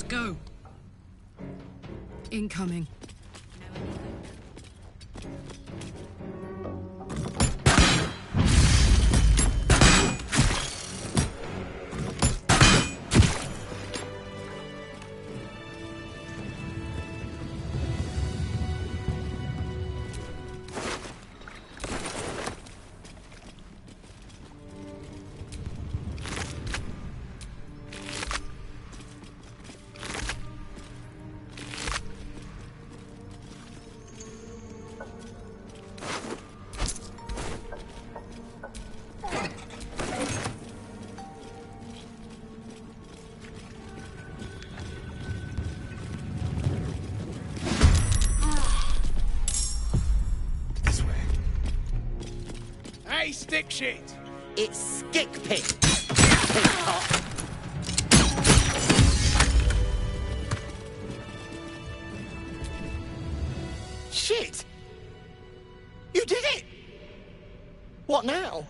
go. Incoming. Stick shit! It's stick pit. Shit! You did it! What now?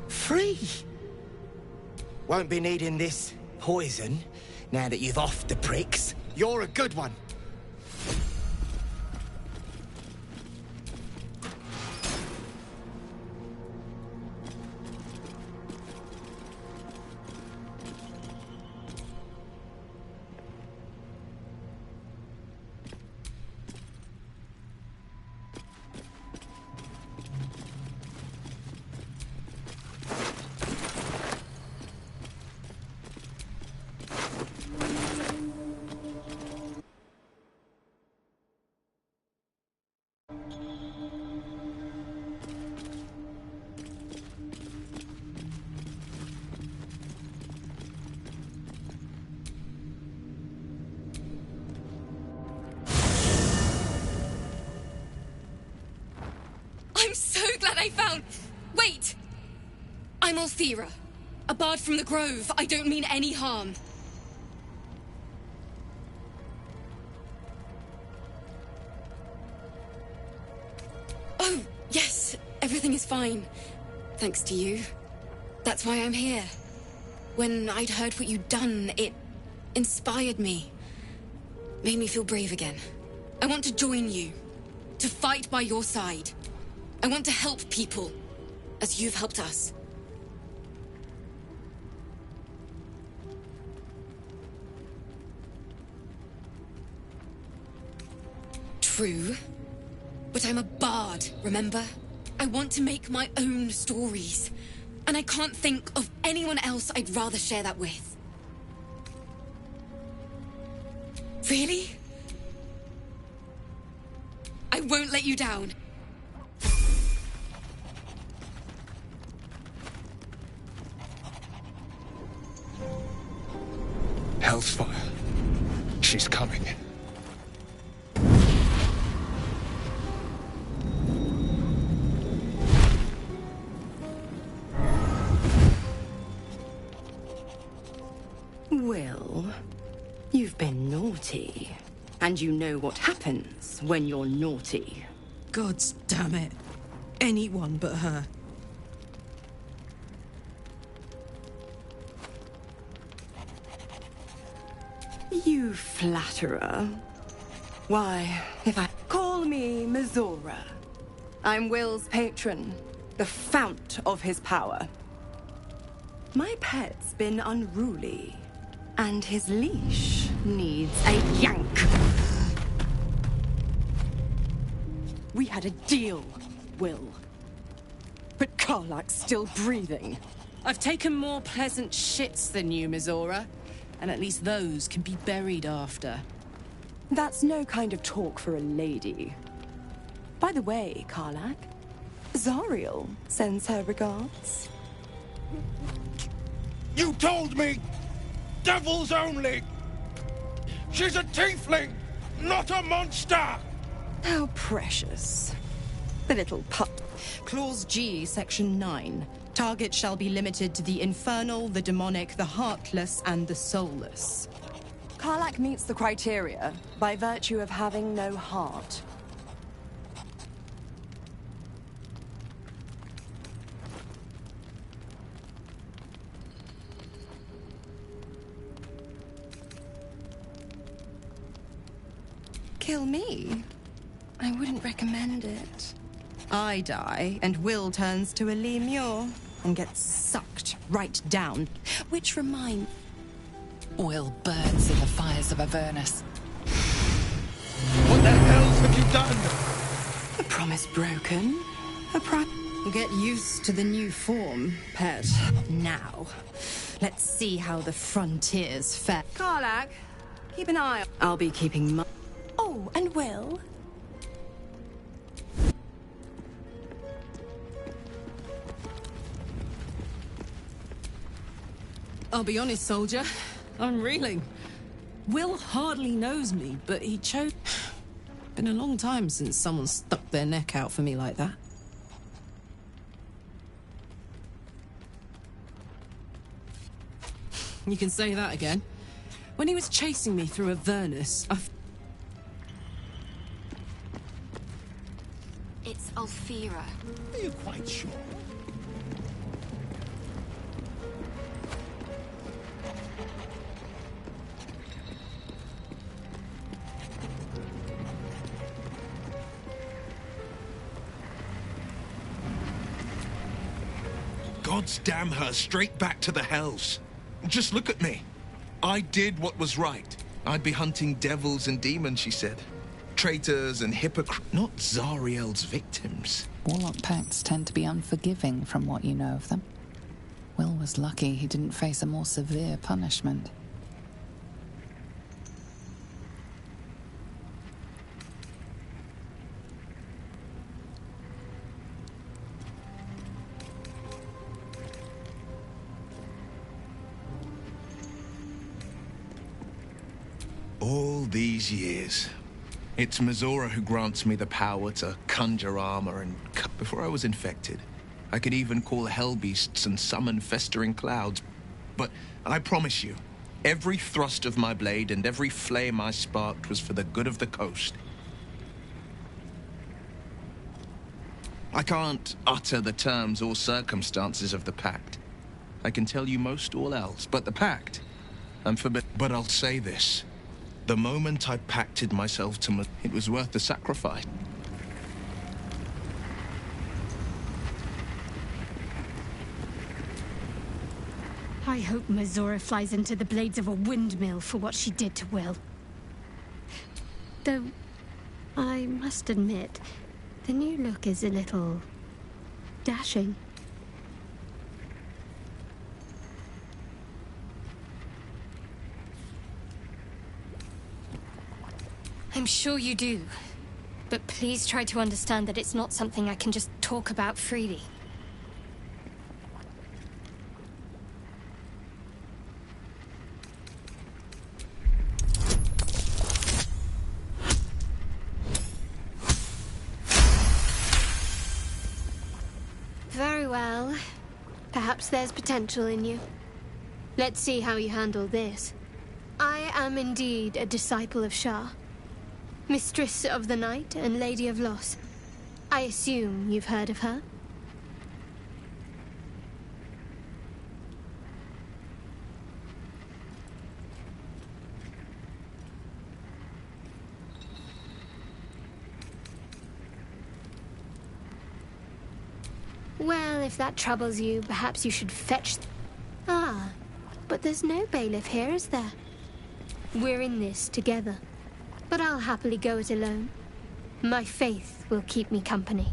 Free! Won't be needing this poison now that you've offed the pricks. You're a good one. I'm so glad I found... Wait! I'm Althera, a bard from the Grove. I don't mean any harm. Oh, yes, everything is fine. Thanks to you. That's why I'm here. When I'd heard what you'd done, it inspired me. Made me feel brave again. I want to join you. To fight by your side. I want to help people, as you've helped us. True, but I'm a bard, remember? I want to make my own stories, and I can't think of anyone else I'd rather share that with. Really? I won't let you down. Hellfire. She's coming. Well, you've been naughty. And you know what happens when you're naughty. Gods damn it. Anyone but her. You flatterer. Why, if I... Call me Mizora. I'm Will's patron, the fount of his power. My pet's been unruly, and his leash needs a yank. We had a deal, Will. But Karlak's still breathing. I've taken more pleasant shits than you, Mizora. And at least those can be buried after. That's no kind of talk for a lady. By the way, Karlak, Zariel sends her regards. You told me! Devils only! She's a tiefling, not a monster! How precious. The little pup. Clause G, Section 9. Target shall be limited to the infernal, the demonic, the heartless, and the soulless. Karlak meets the criteria by virtue of having no heart. Kill me? I wouldn't recommend it. I die, and Will turns to a Lemure and gets sucked right down. Which reminds... Will burns in the fires of Avernus. What the hell have you done? A promise broken. Get used to the new form, pet. Now, let's see how the frontiers fare. Karlak, keep an eye. I'll be keeping my... Oh, and Will? I'll be honest, soldier. I'm reeling. Will hardly knows me, but he chose... Been a long time since someone stuck their neck out for me like that. You can say that again. When he was chasing me through Avernus, It's Alfira. Are you quite sure? Gods damn her, straight back to the hells. Just look at me. I did what was right. I'd be hunting devils and demons, she said. Traitors and hypocrites, not Zariel's victims. Warlock pacts tend to be unforgiving from what you know of them. Will was lucky he didn't face a more severe punishment. All these years. It's Mizora who grants me the power to conjure armor and cut. Before I was infected, I could even call hell beasts and summon festering clouds. But I promise you, every thrust of my blade and every flame I sparked was for the good of the coast. I can't utter the terms or circumstances of the pact. I can tell you most all else, but the pact, I'm forbidden. But I'll say this. The moment I pacted myself to it was worth the sacrifice. I hope Mizora flies into the blades of a windmill for what she did to Will. Though, I must admit, the new look is a little... dashing. I'm sure you do. But please try to understand that it's not something I can just talk about freely. Very well. Perhaps there's potential in you. Let's see how you handle this. I am indeed a disciple of Shah. Mistress of the Night and Lady of Loss. I assume you've heard of her? Well, if that troubles you, perhaps you should fetch... Ah, but there's no bailiff here, is there? We're in this together. But I'll happily go it alone. My faith will keep me company.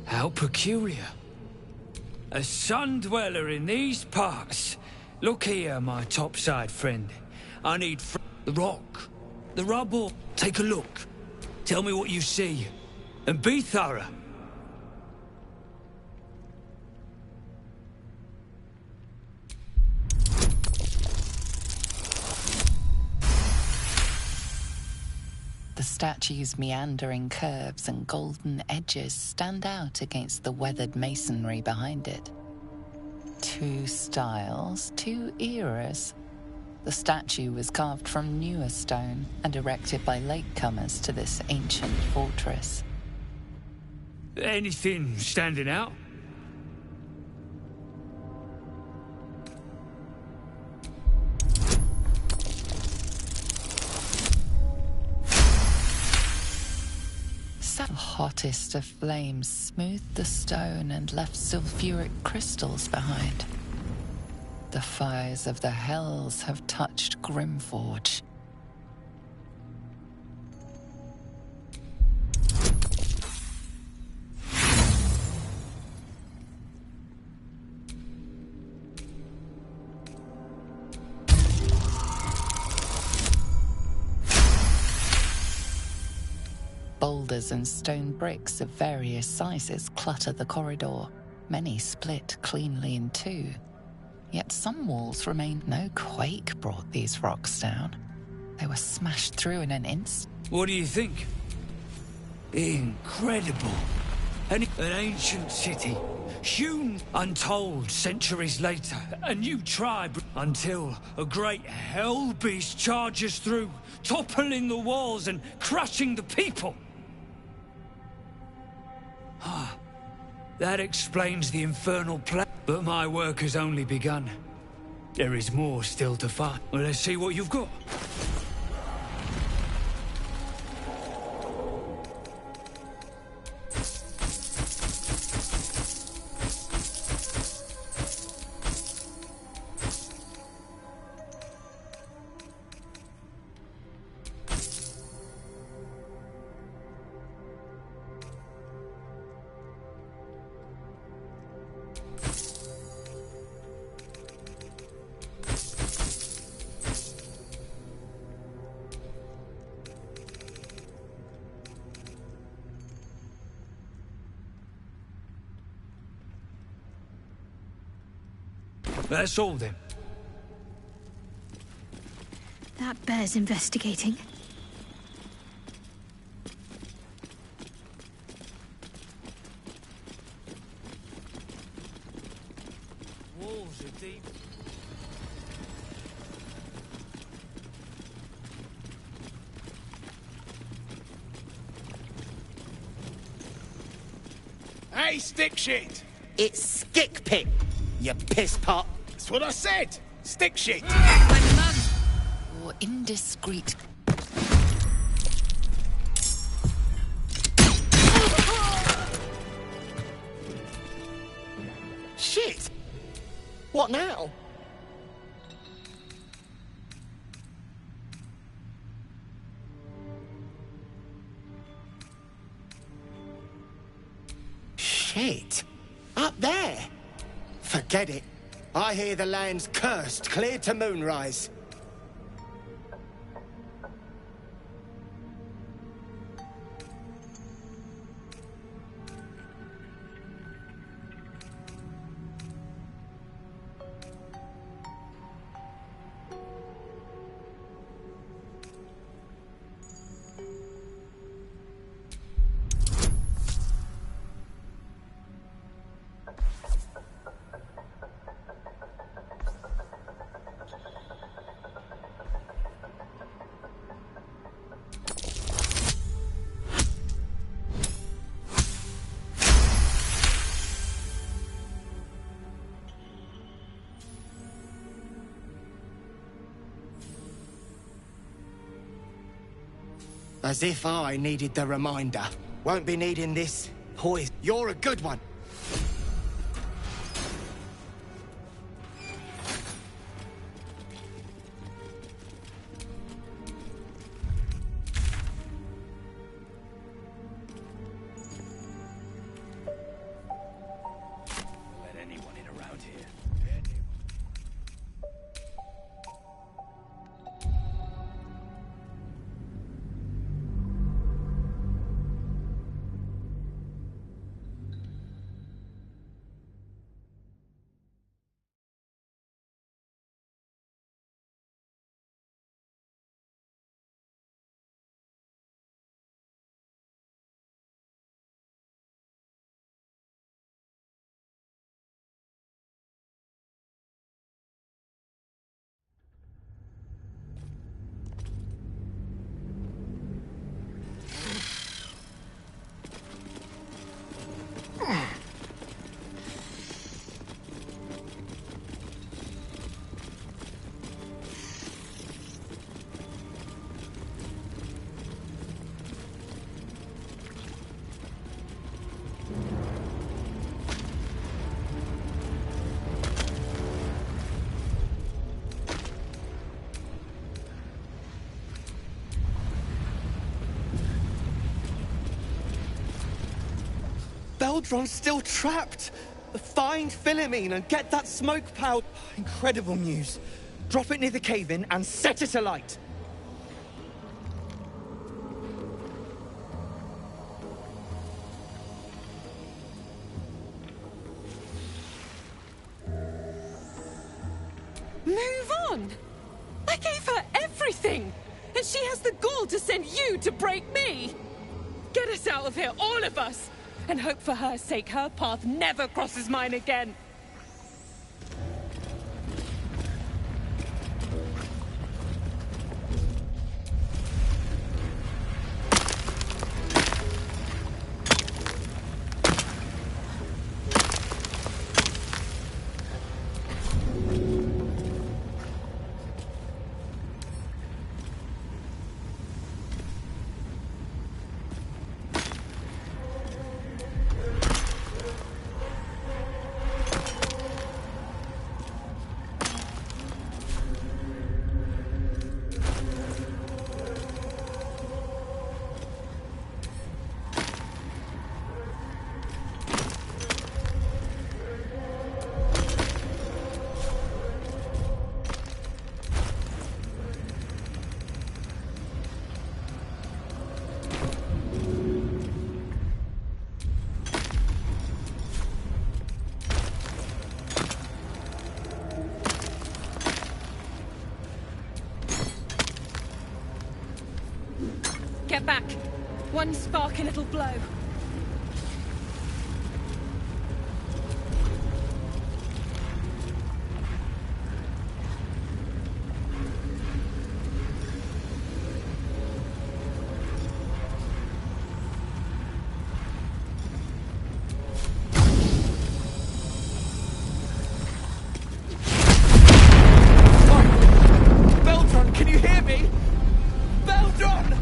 How peculiar. A sun dweller in these parts. Look here, my topside friend. I need the rock, the rubble. Take a look. Tell me what you see, and be thorough. The statue's meandering curves and golden edges stand out against the weathered masonry behind it. Two styles, two eras. The statue was carved from newer stone and erected by latecomers to this ancient fortress. Anything standing out? The hottest of flames smoothed the stone and left sulfuric crystals behind. The fires of the hells have touched Grimforge. Boulders and stone bricks of various sizes clutter the corridor. Many split cleanly in two. Yet some walls remain. No quake brought these rocks down. They were smashed through in an instant. What do you think? Incredible. An ancient city, hewn untold centuries later. A new tribe until a great hell beast charges through, toppling the walls and crushing the people. That explains the infernal plague. But my work has only begun. There is more still to find. Well, let's see what you've got. That's all then. That bears investigating. Walls are deep. Hey, stick shit! It's stick pick, you piss pot. That's what I said! Stick shit! Or indiscreet. Shit! What now? Shit! Up there! Forget it. I hear the land's cursed, clear to moonrise. As if I needed the reminder. Won't be needing this poison. You're a good one. Beldron's still trapped! Find Philomene and get that smoke powder. Incredible news. Drop it near the cave-in and set it alight. Move on! I gave her everything! And she has the gall to send you to break me! Get us out of here, all of us! And hope for her sake her path never crosses mine again! Get back! One spark and it'll blow. Beldron, can you hear me? Beldron!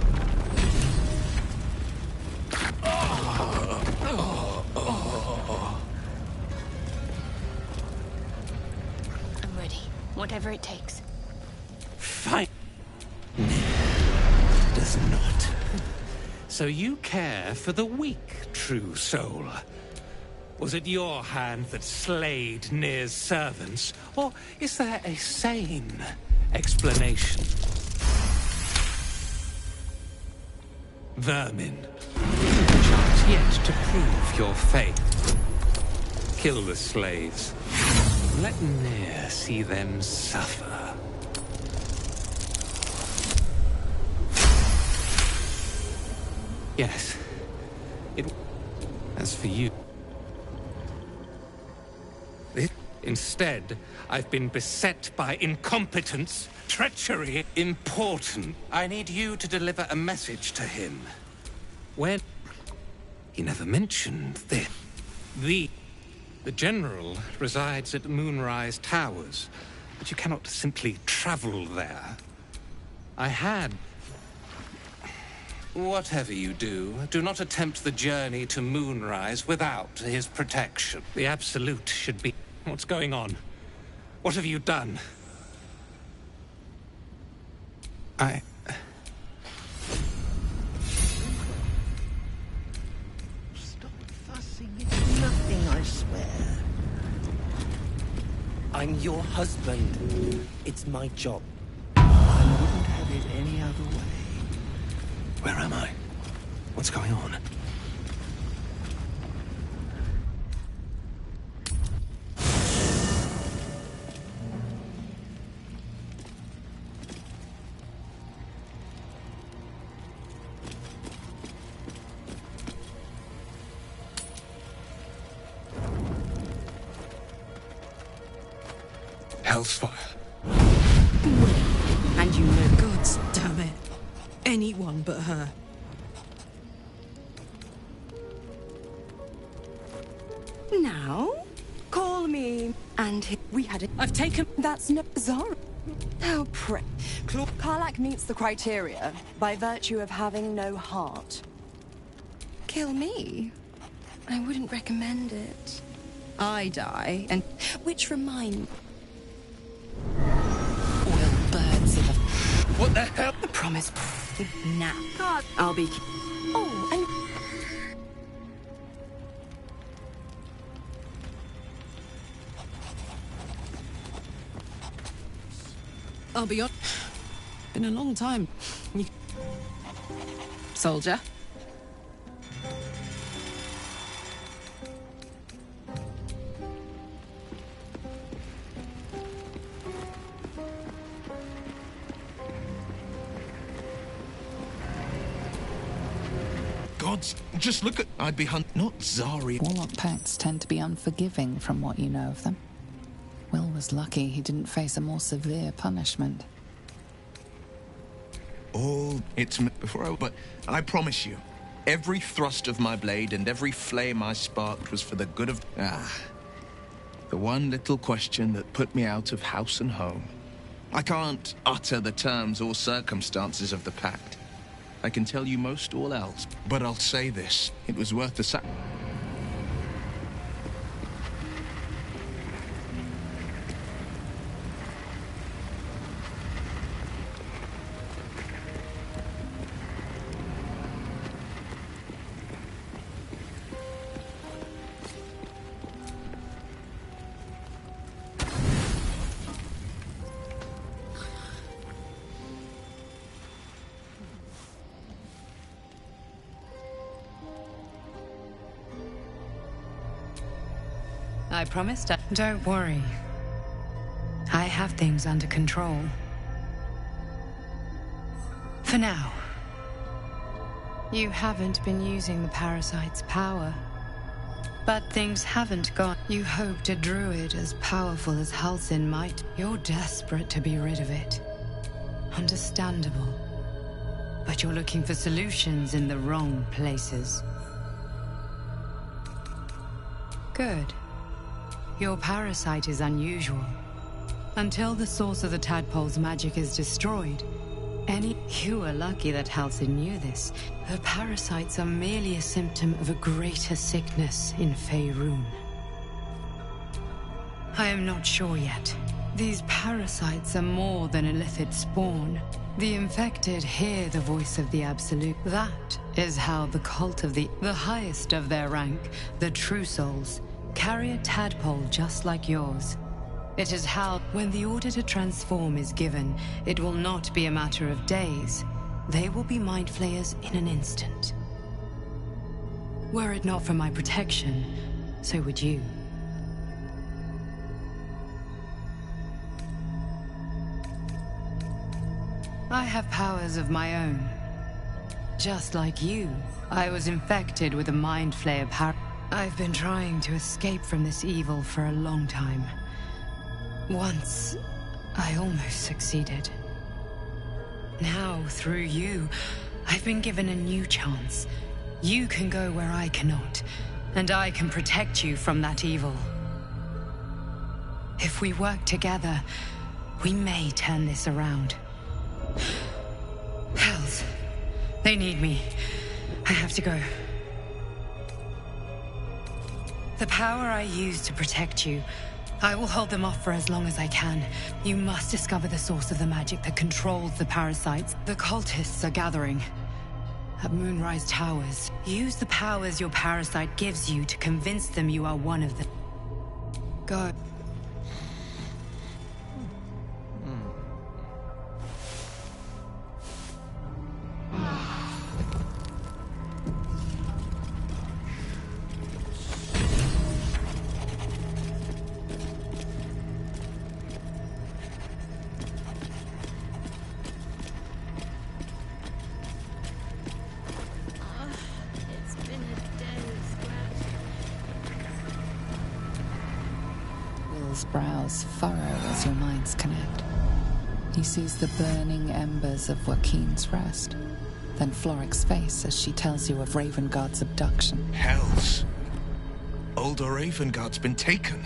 I'm ready. Whatever it takes. Fine. Does not. So you care for the weak, true soul? Was it your hand that slayed Nir's servants? Or is there a sane explanation? Vermin. Chance yet to prove your faith. Kill the slaves. Let Nir see them suffer. Yes. As for you... Instead, I've been beset by incompetence, treachery. Important. I need you to deliver a message to him. When... He never mentioned this. The General resides at Moonrise Towers, but you cannot simply travel there. I had... Whatever you do, do not attempt the journey to Moonrise without his protection. The Absolute should be... What's going on? What have you done? Stop fussing. It's nothing, I swear. I'm your husband. It's my job. I wouldn't have it any other way. Where am I? What's going on? Hellsfire. And you know, God damn it. Anyone but her. Now, call me. And we had it. I've taken. That's no bizarre. How Karlach meets the criteria by virtue of having no heart. Kill me? I wouldn't recommend it. I die, and which remind. Will birds of a... What the hell? The promise. Now, God, I'll be. Oh, and I'll be on. Been a long time. Soldier. Gods, just look at... I'd be not Zari. Warlock pacts tend to be unforgiving from what you know of them. Will was lucky he didn't face a more severe punishment. But I promise you, every thrust of my blade and every flame I sparked was for the good of... the one little question that put me out of house and home. I can't utter the terms or circumstances of the pact. I can tell you most all else, but I'll say this. It was worth the sacrifice. I promised her. Don't worry. I have things under control. For now. You haven't been using the parasite's power. But things haven't gone. You hoped a druid as powerful as Halsin might. You're desperate to be rid of it. Understandable. But you're looking for solutions in the wrong places. Good. Your parasite is unusual. Until the source of the tadpole's magic is destroyed, you were lucky that Halsin knew this. Her parasites are merely a symptom of a greater sickness in Faerun. I am not sure yet. These parasites are more than illithid spawn. The infected hear the voice of the Absolute. That is how the cult of the highest of their rank, the True Souls, carry a tadpole just like yours. It is how, when the order to transform is given, it will not be a matter of days. They will be mind flayers in an instant. Were it not for my protection, so would you. I have powers of my own. Just like you, I was infected with a mind flayer I've been trying to escape from this evil for a long time. Once, I almost succeeded. Now, through you, I've been given a new chance. You can go where I cannot, and I can protect you from that evil. If we work together, we may turn this around. Hells, they need me. I have to go. The power I use to protect you, I will hold them off for as long as I can. You must discover the source of the magic that controls the parasites. The cultists are gathering at Moonrise Towers. Use the powers your parasite gives you to convince them you are one of them. Go. Brows furrow as your minds connect. He sees the burning embers of Joaquin's rest, then Floric's face as she tells you of Ravengard's abduction. Hells! Older Ravengard's been taken.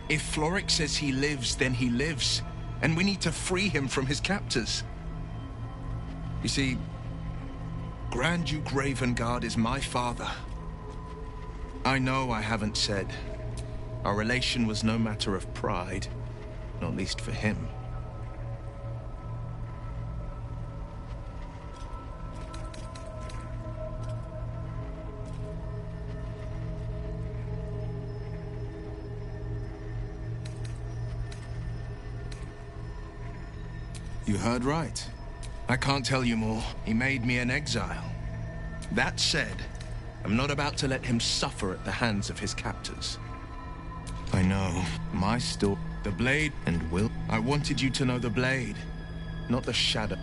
If Floric says he lives, then he lives. And we need to free him from his captors. You see, Grand Duke Ravengard is my father. I know I haven't said, Our relation was no matter of pride, not least for him. You heard right. I can't tell you more. He made me an exile. That said, I'm not about to let him suffer at the hands of his captors. I know. My story. The blade and will. I wanted you to know the blade, not the shadow.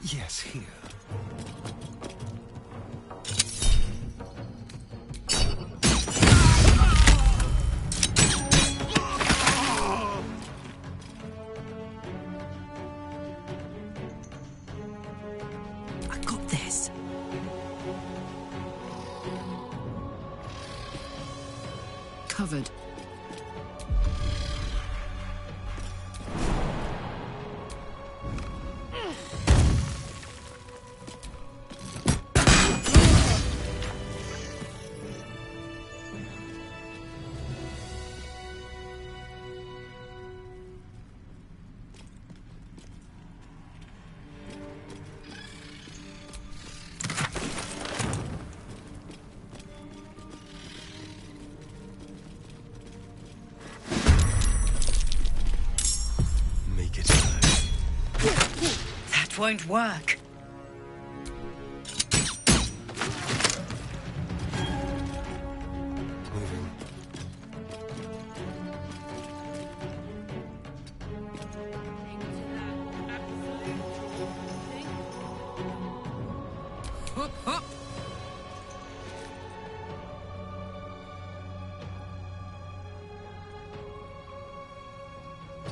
Yes, here. this. Covered. Won't work. Hop, hop.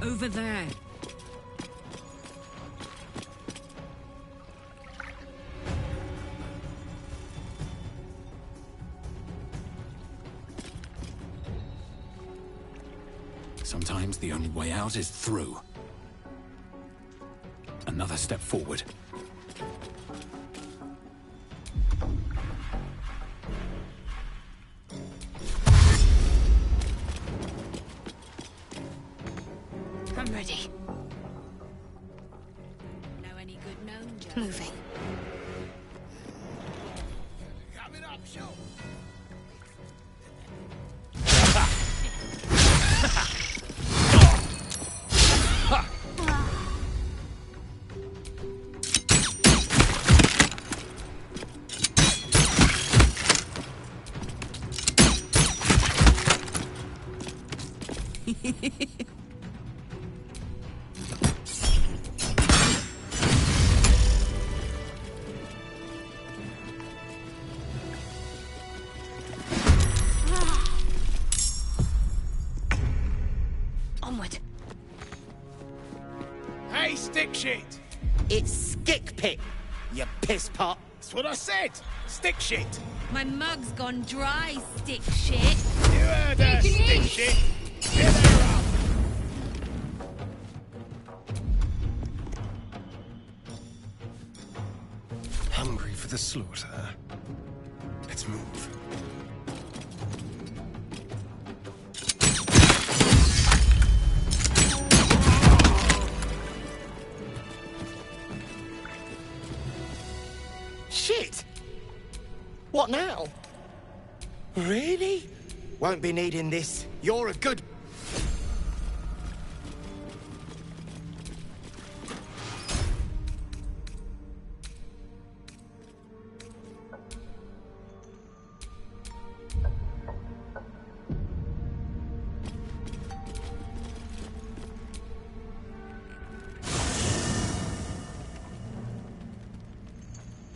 Over there. Sometimes the only way out is through. Another step forward. I'm ready. Know any good gnome jokes? Moving. Coming up, show. Onward. Hey, stick shit! It's Skick Pit, you piss pot. That's what I said. Stick shit. My mug's gone dry, stick shit. You heard her, stick shit. Get her up. Hungry for the slaughter. Let's move. Shit! What now? Really? Won't be needing this. You're a good...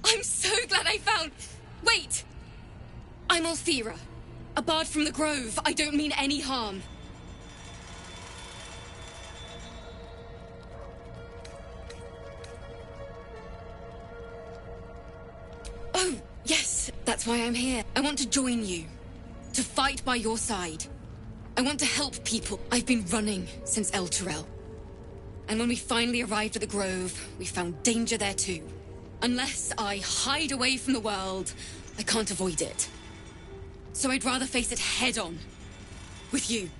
I'm so glad I found... Wait! I'm Althira, a bard from the Grove. I don't mean any harm. Oh, yes, that's why I'm here. I want to join you, to fight by your side. I want to help people. I've been running since El Turel. And when we finally arrived at the Grove, we found danger there too. Unless I hide away from the world, I can't avoid it. So I'd rather face it head on. With you.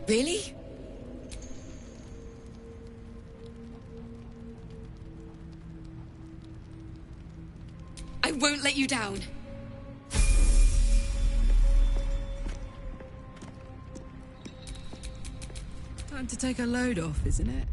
Really? I won't let you down. Time to take a load off, isn't it?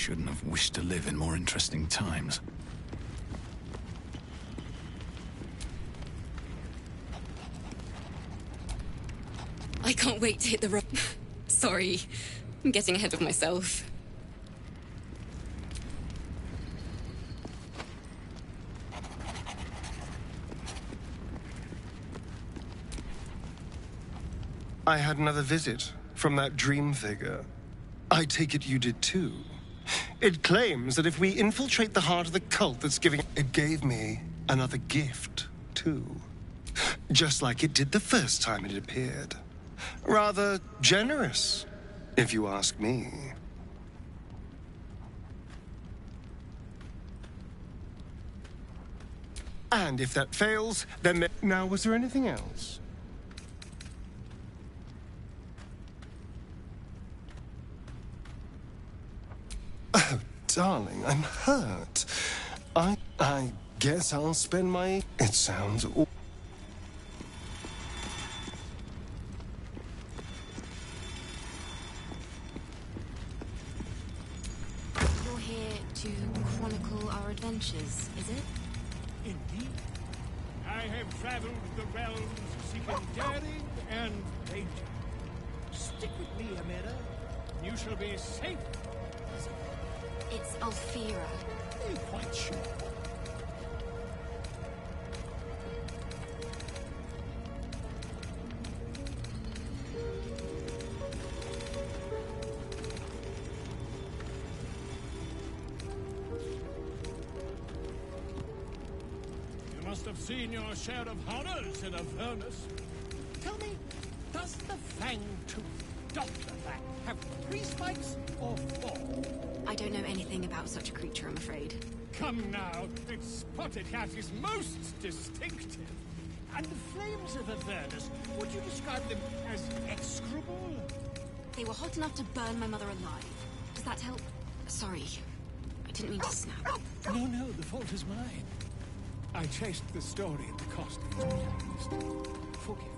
shouldn't have wished to live in more interesting times. I can't wait to hit the road. Sorry, I'm getting ahead of myself. I had another visit from that dream figure. I take it you did too. It claims that if we infiltrate the heart of the cult that's giving... It gave me another gift, too. Just like it did the first time it appeared. Rather generous, if you ask me. And if that fails, then... Now, was there anything else? Oh, darling, I'm hurt. I guess I'll spend my... It sounds... You're here to chronicle our adventures, is it? Indeed. I have traveled the realms seeking daring and danger. Stick with me, Amira. You shall be safe. It's Alfira. Are you quite sure? You must have seen your share of horrors in Avernus. Tell me, does the fang-toothed Doctor-Fang have 3 spikes or 4? I don't know anything about such a creature, I'm afraid. Come now, its spotted hat is most distinctive. And the flames of Avernus, would you describe them as execrable? They were hot enough to burn my mother alive. Does that help? Sorry, I didn't mean to snap. No, the fault is mine. I chased the story at the cost of its taste. Forgive me.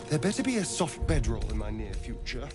There better be a soft bedroll in my near future.